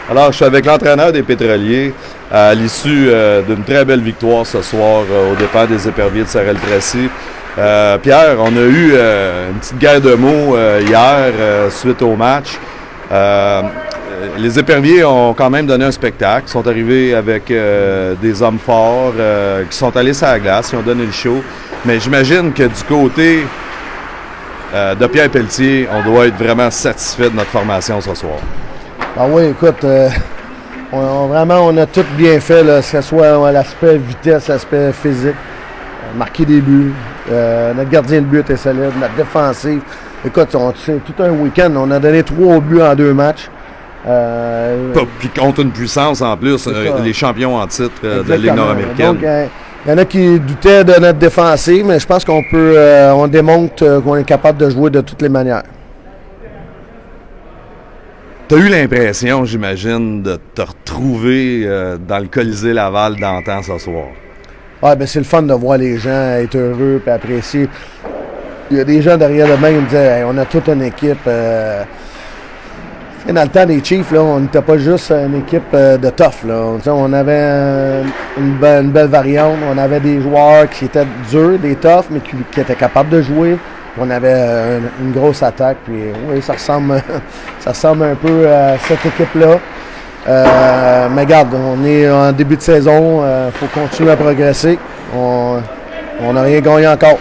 Alors, je suis avec l'entraîneur des Pétroliers à l'issue d'une très belle victoire ce soir aux dépens des Éperviers de Sorel-Tracy. Pierre, on a eu une petite guerre de mots hier suite au match. Les Éperviers ont quand même donné un spectacle. Ils sont arrivés avec des hommes forts qui sont allés sur la glace, ils ont donné le show. Mais j'imagine que du côté de Pierre Pelletier, on doit être vraiment satisfait de notre formation ce soir. Ah oui, écoute, on a tout bien fait, là, que ce soit l'aspect vitesse, l'aspect physique, marquer des buts. Notre gardien de but était solide, notre défensive. Écoute, c'est tout un week-end. On a donné 3 buts en 2 matchs. Puis contre une puissance en plus, les champions en titre de la Ligue nord-américaine. Donc, il y en a qui doutaient de notre défensive, mais je pense on démontre qu'on est capable de jouer de toutes les manières. Tu as eu l'impression, j'imagine, de te retrouver dans le Colisée Laval d'antan ce soir. Ah, ben c'est le fun de voir les gens être heureux et apprécier. Il y a des gens derrière le banc qui me disaient hey, on a toute une équipe. Dans le temps des Chiefs, là, on n'était pas juste une équipe de tough. Là. On avait une belle variante. On avait des joueurs qui étaient durs, des toughs, mais qui étaient capables de jouer. On avait une grosse attaque. Puis oui, ça ressemble un peu à cette équipe-là. Mais regarde, on est en début de saison. Il faut continuer à progresser. On n'a rien gagné encore.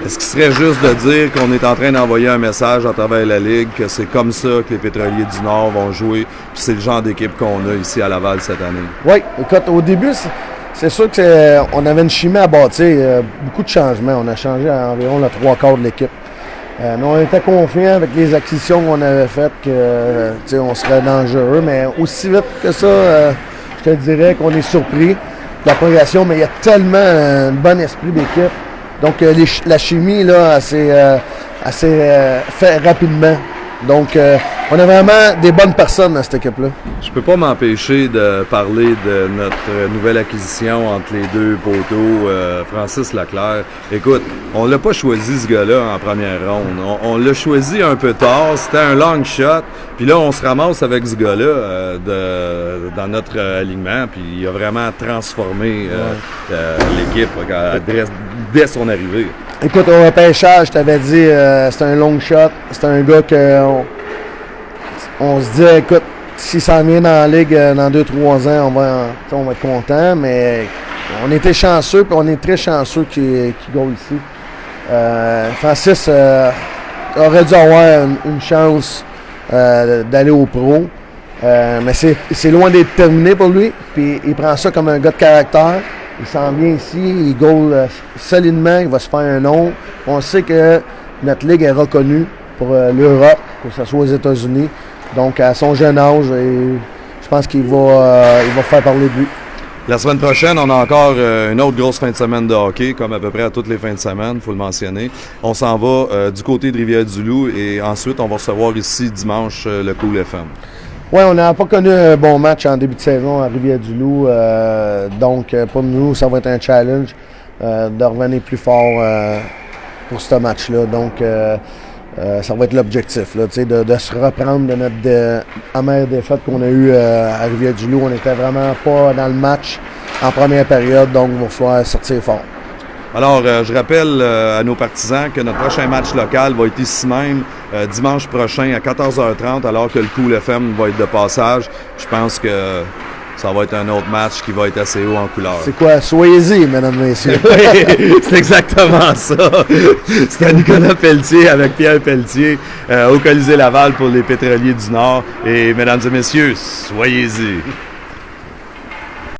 Est-ce qu'il serait juste de dire qu'on est en train d'envoyer un message à travers la Ligue, que c'est comme ça que les Pétroliers du Nord vont jouer, puis c'est le genre d'équipe qu'on a ici à Laval cette année? Oui, écoute, au début, c'est sûr qu'on avait une chimie à bâtir, beaucoup de changements. On a changé à environ le 3/4 de l'équipe. Mais on était confiants avec les acquisitions qu'on avait faites qu'on serait dangereux. Mais aussi vite que ça, je te dirais qu'on est surpris de la progression, mais il y a tellement un bon esprit d'équipe. Donc, la chimie, là, assez fait rapidement. Donc, on a vraiment des bonnes personnes dans cette équipe-là. Je peux pas m'empêcher de parler de notre nouvelle acquisition entre les deux poteaux, Francis Leclerc. Écoute, on l'a pas choisi, ce gars-là, en première ronde. On l'a choisi un peu tard. C'était un long shot. Puis là, on se ramasse avec ce gars-là dans notre alignement. Puis il a vraiment transformé l'équipe dès son arrivée. Écoute, au repêchage, je t'avais dit, c'est un long shot. C'est un gars on se dit, écoute, s'il s'en vient dans la Ligue dans 2-3 ans, on va être content. Mais on était chanceux, puis on est très chanceux qu'il goal ici. Francis aurait dû avoir une chance d'aller au pro. Mais c'est loin d'être terminé pour lui. Puis il prend ça comme un gars de caractère. Il s'en vient ici, il goal solidement, il va se faire un nom. On sait que notre ligue est reconnue pour l'Europe, que ce soit aux États-Unis. Donc, à son jeune âge, je pense qu'il va faire parler de lui. La semaine prochaine, on a encore une autre grosse fin de semaine de hockey, comme à peu près à toutes les fins de semaine, il faut le mentionner. On s'en va du côté de Rivière-du-Loup et ensuite, on va recevoir ici dimanche le Cool FM. Oui, on n'a pas connu un bon match en début de saison à Rivière-du-Loup. Donc, pour nous, ça va être un challenge de revenir plus fort pour ce match-là. Donc, ça va être l'objectif, là, de se reprendre de notre amère défaite qu'on a eue à Rivière-du-Loup. On n'était vraiment pas dans le match en première période, donc il va falloir sortir fort. Alors, je rappelle à nos partisans que notre prochain match local va être ici même, dimanche prochain à 14h30, alors que le Cool FM va être de passage. Je pense que ça va être un autre match qui va être assez haut en couleur. C'est quoi? Soyez-y, mesdames et messieurs. Oui, c'est exactement ça. C'était Nicolas Pelletier avec Pierre Pelletier au Colisée Laval pour les Pétroliers du Nord. Et mesdames et messieurs, soyez-y.